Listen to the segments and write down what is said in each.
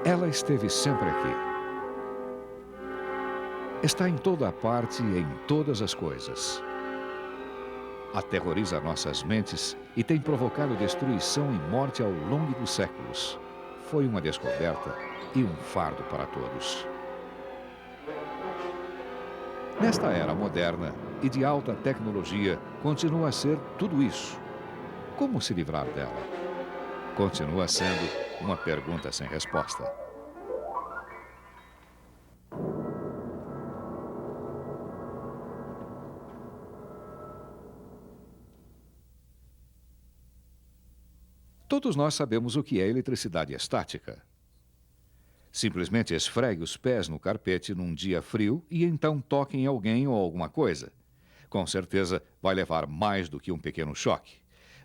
Ela esteve sempre aqui. Está em toda a parte e em todas as coisas. Aterroriza nossas mentes e tem provocado destruição e morte ao longo dos séculos. Foi uma descoberta e um fardo para todos. Nesta era moderna e de alta tecnologia, continua a ser tudo isso. Como se livrar dela? Continua sendo uma pergunta sem resposta. Todos nós sabemos o que é eletricidade estática. Simplesmente esfregue os pés no carpete num dia frio e então toque em alguém ou alguma coisa. Com certeza vai levar mais do que um pequeno choque.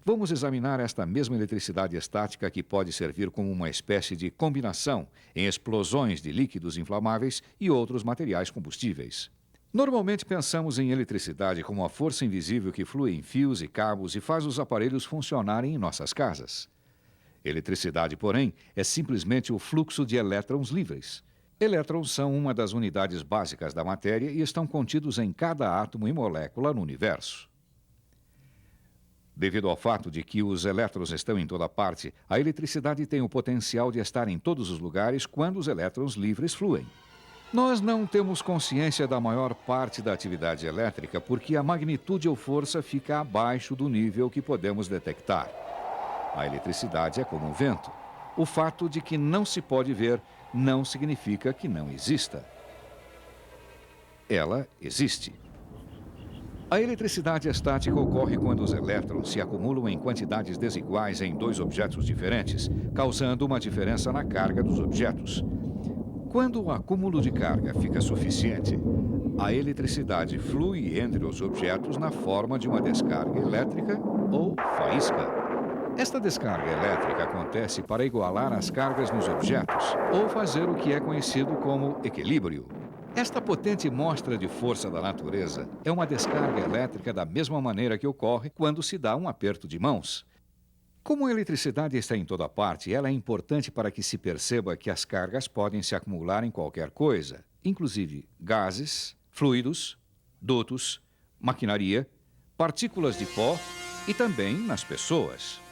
Vamos examinar esta mesma eletricidade estática que pode servir como uma espécie de combinação em explosões de líquidos inflamáveis e outros materiais combustíveis. Normalmente pensamos em eletricidade como uma força invisível que flui em fios e cabos e faz os aparelhos funcionarem em nossas casas. Eletricidade, porém, é simplesmente o fluxo de elétrons livres. Elétrons são uma das unidades básicas da matéria e estão contidos em cada átomo e molécula no universo. Devido ao fato de que os elétrons estão em toda parte, a eletricidade tem o potencial de estar em todos os lugares quando os elétrons livres fluem. Nós não temos consciência da maior parte da atividade elétrica porque a magnitude ou força fica abaixo do nível que podemos detectar. A eletricidade é como um vento. O fato de que não se pode ver não significa que não exista. Ela existe. A eletricidade estática ocorre quando os elétrons se acumulam em quantidades desiguais em dois objetos diferentes, causando uma diferença na carga dos objetos. Quando o acúmulo de carga fica suficiente, a eletricidade flui entre os objetos na forma de uma descarga elétrica ou faísca. Esta descarga elétrica acontece para igualar as cargas nos objetos, ou fazer o que é conhecido como equilíbrio. Esta potente mostra de força da natureza é uma descarga elétrica da mesma maneira que ocorre quando se dá um aperto de mãos. Como a eletricidade está em toda parte, ela é importante para que se perceba que as cargas podem se acumular em qualquer coisa, inclusive gases, fluidos, dutos, maquinaria, partículas de pó e também nas pessoas.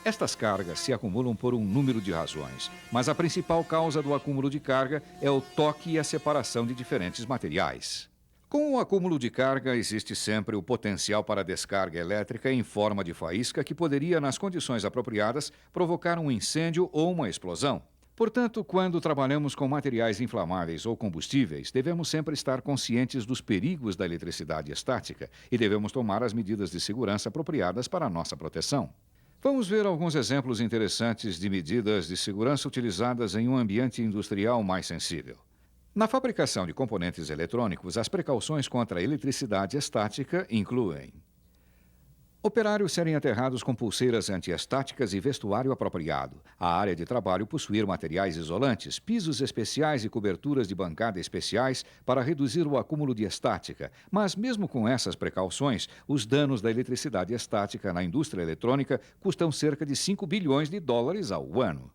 Estas cargas se acumulam por um número de razões, mas a principal causa do acúmulo de carga é o toque e a separação de diferentes materiais. Com o acúmulo de carga, existe sempre o potencial para descarga elétrica em forma de faísca que poderia, nas condições apropriadas, provocar um incêndio ou uma explosão. Portanto, quando trabalhamos com materiais inflamáveis ou combustíveis, devemos sempre estar conscientes dos perigos da eletricidade estática e devemos tomar as medidas de segurança apropriadas para a nossa proteção. Vamos ver alguns exemplos interessantes de medidas de segurança utilizadas em um ambiente industrial mais sensível. Na fabricação de componentes eletrônicos, as precauções contra a eletricidade estática incluem operários serem aterrados com pulseiras antiestáticas e vestuário apropriado. A área de trabalho possuir materiais isolantes, pisos especiais e coberturas de bancada especiais para reduzir o acúmulo de estática. Mas mesmo com essas precauções, os danos da eletricidade estática na indústria eletrônica custam cerca de 5 bilhões de dólares ao ano.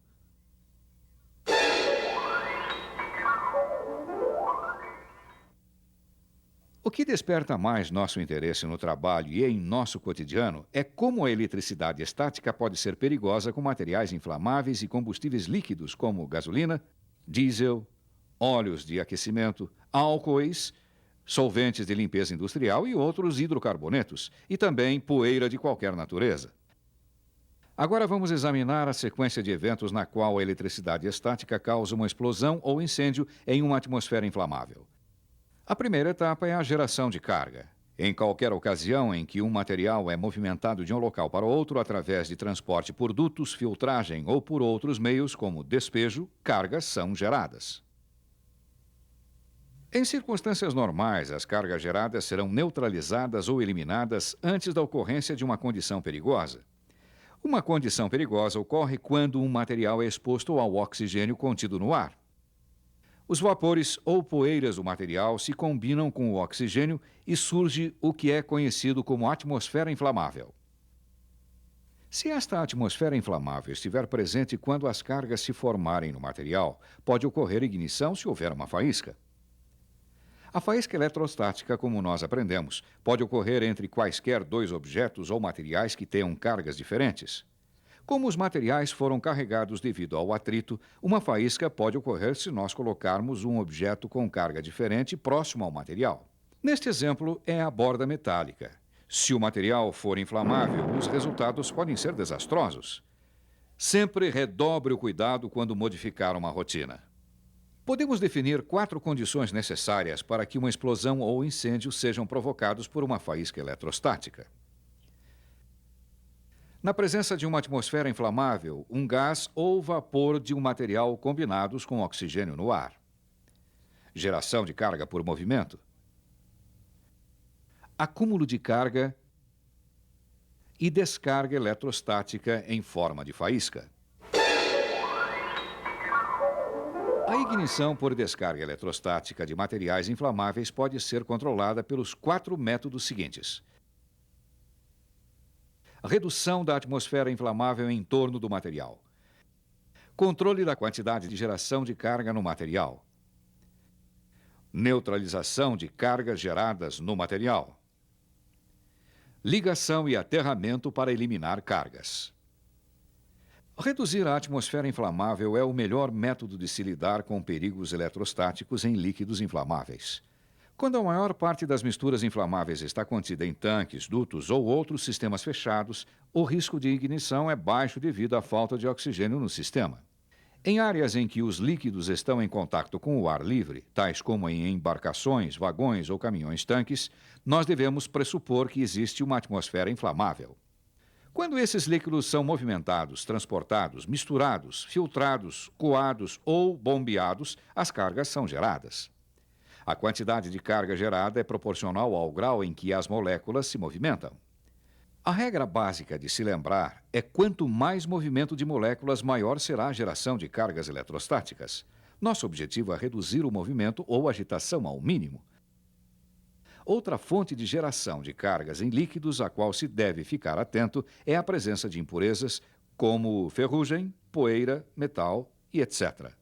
O que desperta mais nosso interesse no trabalho e em nosso cotidiano é como a eletricidade estática pode ser perigosa com materiais inflamáveis e combustíveis líquidos como gasolina, diesel, óleos de aquecimento, álcoois, solventes de limpeza industrial e outros hidrocarbonetos, e também poeira de qualquer natureza. Agora vamos examinar a sequência de eventos na qual a eletricidade estática causa uma explosão ou incêndio em uma atmosfera inflamável. A primeira etapa é a geração de carga. Em qualquer ocasião em que um material é movimentado de um local para outro através de transporte por dutos, filtragem ou por outros meios como despejo, cargas são geradas. Em circunstâncias normais, as cargas geradas serão neutralizadas ou eliminadas antes da ocorrência de uma condição perigosa. Uma condição perigosa ocorre quando um material é exposto ao oxigênio contido no ar. Os vapores ou poeiras do material se combinam com o oxigênio e surge o que é conhecido como atmosfera inflamável. Se esta atmosfera inflamável estiver presente quando as cargas se formarem no material, pode ocorrer ignição se houver uma faísca. A faísca eletrostática, como nós aprendemos, pode ocorrer entre quaisquer dois objetos ou materiais que tenham cargas diferentes. Como os materiais foram carregados devido ao atrito, uma faísca pode ocorrer se nós colocarmos um objeto com carga diferente próximo ao material. Neste exemplo, é a borda metálica. Se o material for inflamável, os resultados podem ser desastrosos. Sempre redobre o cuidado quando modificar uma rotina. Podemos definir 4 condições necessárias para que uma explosão ou incêndio sejam provocados por uma faísca eletrostática. Na presença de uma atmosfera inflamável, um gás ou vapor de um material combinados com oxigênio no ar. Geração de carga por movimento. Acúmulo de carga e descarga eletrostática em forma de faísca. A ignição por descarga eletrostática de materiais inflamáveis pode ser controlada pelos 4 métodos seguintes. Redução da atmosfera inflamável em torno do material. Controle da quantidade de geração de carga no material. Neutralização de cargas geradas no material. Ligação e aterramento para eliminar cargas. Reduzir a atmosfera inflamável é o melhor método de se lidar com perigos eletrostáticos em líquidos inflamáveis. Quando a maior parte das misturas inflamáveis está contida em tanques, dutos ou outros sistemas fechados, o risco de ignição é baixo devido à falta de oxigênio no sistema. Em áreas em que os líquidos estão em contato com o ar livre, tais como em embarcações, vagões ou caminhões-tanques, nós devemos pressupor que existe uma atmosfera inflamável. Quando esses líquidos são movimentados, transportados, misturados, filtrados, coados ou bombeados, as cargas são geradas. A quantidade de carga gerada é proporcional ao grau em que as moléculas se movimentam. A regra básica de se lembrar é quanto mais movimento de moléculas, maior será a geração de cargas eletrostáticas. Nosso objetivo é reduzir o movimento ou agitação ao mínimo. Outra fonte de geração de cargas em líquidos a qual se deve ficar atento é a presença de impurezas, como ferrugem, poeira, metal e etc.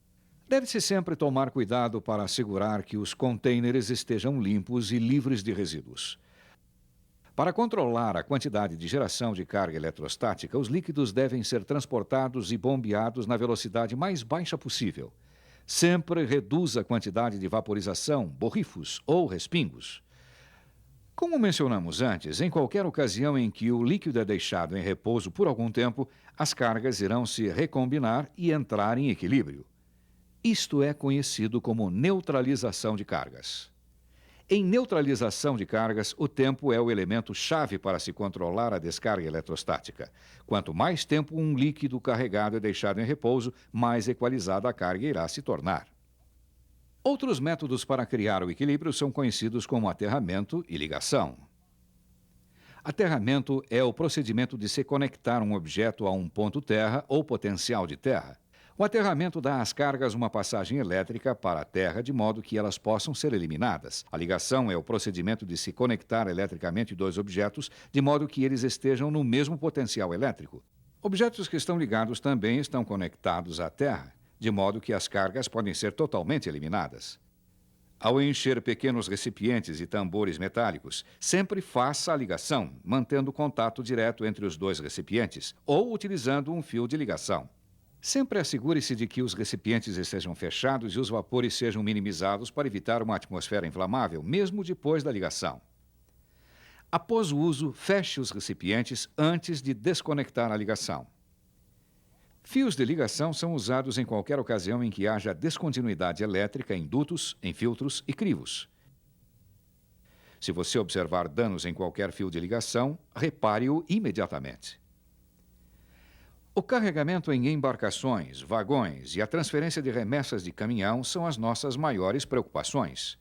Deve-se sempre tomar cuidado para assegurar que os contêineres estejam limpos e livres de resíduos. Para controlar a quantidade de geração de carga eletrostática, os líquidos devem ser transportados e bombeados na velocidade mais baixa possível. Sempre reduza a quantidade de vaporização, borrifos ou respingos. Como mencionamos antes, em qualquer ocasião em que o líquido é deixado em repouso por algum tempo, as cargas irão se recombinar e entrar em equilíbrio. Isto é conhecido como neutralização de cargas. Em neutralização de cargas, o tempo é o elemento-chave para se controlar a descarga eletrostática. Quanto mais tempo um líquido carregado é deixado em repouso, mais equalizada a carga irá se tornar. Outros métodos para criar o equilíbrio são conhecidos como aterramento e ligação. Aterramento é o procedimento de se conectar um objeto a um ponto terra ou potencial de terra. O aterramento dá às cargas uma passagem elétrica para a terra de modo que elas possam ser eliminadas. A ligação é o procedimento de se conectar eletricamente dois objetos de modo que eles estejam no mesmo potencial elétrico. Objetos que estão ligados também estão conectados à terra, de modo que as cargas podem ser totalmente eliminadas. Ao encher pequenos recipientes e tambores metálicos, sempre faça a ligação, mantendo contato direto entre os dois recipientes ou utilizando um fio de ligação. Sempre assegure-se de que os recipientes estejam fechados e os vapores sejam minimizados para evitar uma atmosfera inflamável, mesmo depois da ligação. Após o uso, feche os recipientes antes de desconectar a ligação. Fios de ligação são usados em qualquer ocasião em que haja descontinuidade elétrica em dutos, em filtros e crivos. Se você observar danos em qualquer fio de ligação, repare-o imediatamente. O carregamento em embarcações, vagões e a transferência de remessas de caminhão são as nossas maiores preocupações.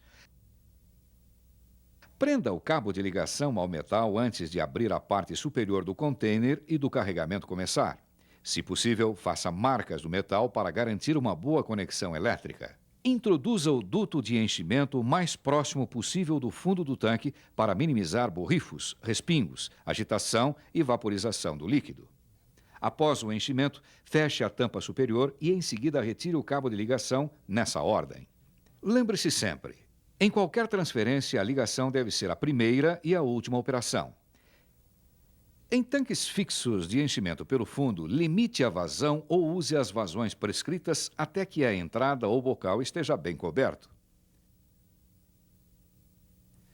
Prenda o cabo de ligação ao metal antes de abrir a parte superior do contêiner e do carregamento começar. Se possível, faça marcas no metal para garantir uma boa conexão elétrica. Introduza o duto de enchimento o mais próximo possível do fundo do tanque para minimizar borrifos, respingos, agitação e vaporização do líquido. Após o enchimento, feche a tampa superior e em seguida retire o cabo de ligação nessa ordem. Lembre-se sempre, em qualquer transferência, a ligação deve ser a primeira e a última operação. Em tanques fixos de enchimento pelo fundo, limite a vazão ou use as vazões prescritas até que a entrada ou bocal esteja bem coberto.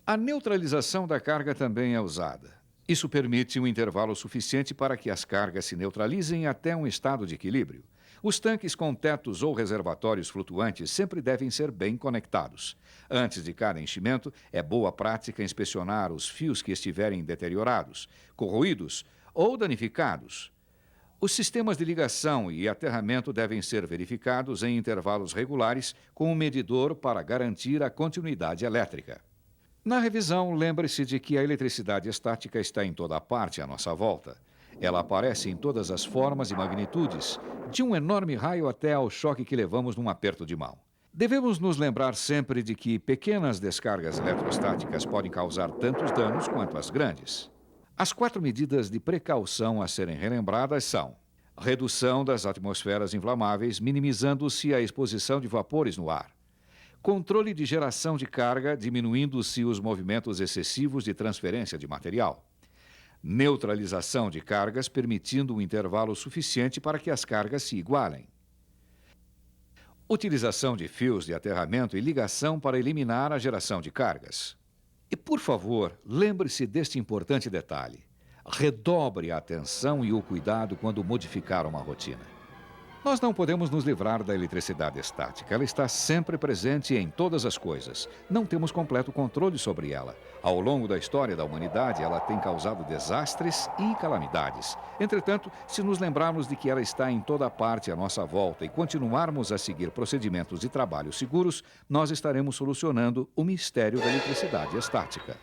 A neutralização da carga também é usada. Isso permite um intervalo suficiente para que as cargas se neutralizem até um estado de equilíbrio. Os tanques com tetos ou reservatórios flutuantes sempre devem ser bem conectados. Antes de cada enchimento, é boa prática inspecionar os fios que estiverem deteriorados, corroídos ou danificados. Os sistemas de ligação e aterramento devem ser verificados em intervalos regulares com um medidor para garantir a continuidade elétrica. Na revisão, lembre-se de que a eletricidade estática está em toda parte à nossa volta. Ela aparece em todas as formas e magnitudes, de um enorme raio até ao choque que levamos num aperto de mão. Devemos nos lembrar sempre de que pequenas descargas eletrostáticas podem causar tantos danos quanto as grandes. As 4 medidas de precaução a serem relembradas são: redução das atmosferas inflamáveis, minimizando-se a exposição de vapores no ar. Controle de geração de carga, diminuindo-se os movimentos excessivos de transferência de material. Neutralização de cargas, permitindo um intervalo suficiente para que as cargas se igualem. Utilização de fios de aterramento e ligação para eliminar a geração de cargas. E, por favor, lembre-se deste importante detalhe. Redobre a atenção e o cuidado quando modificar uma rotina. Nós não podemos nos livrar da eletricidade estática. Ela está sempre presente em todas as coisas. Não temos completo controle sobre ela. Ao longo da história da humanidade, ela tem causado desastres e calamidades. Entretanto, se nos lembrarmos de que ela está em toda parte à nossa volta e continuarmos a seguir procedimentos de trabalho seguros, nós estaremos solucionando o mistério da eletricidade estática.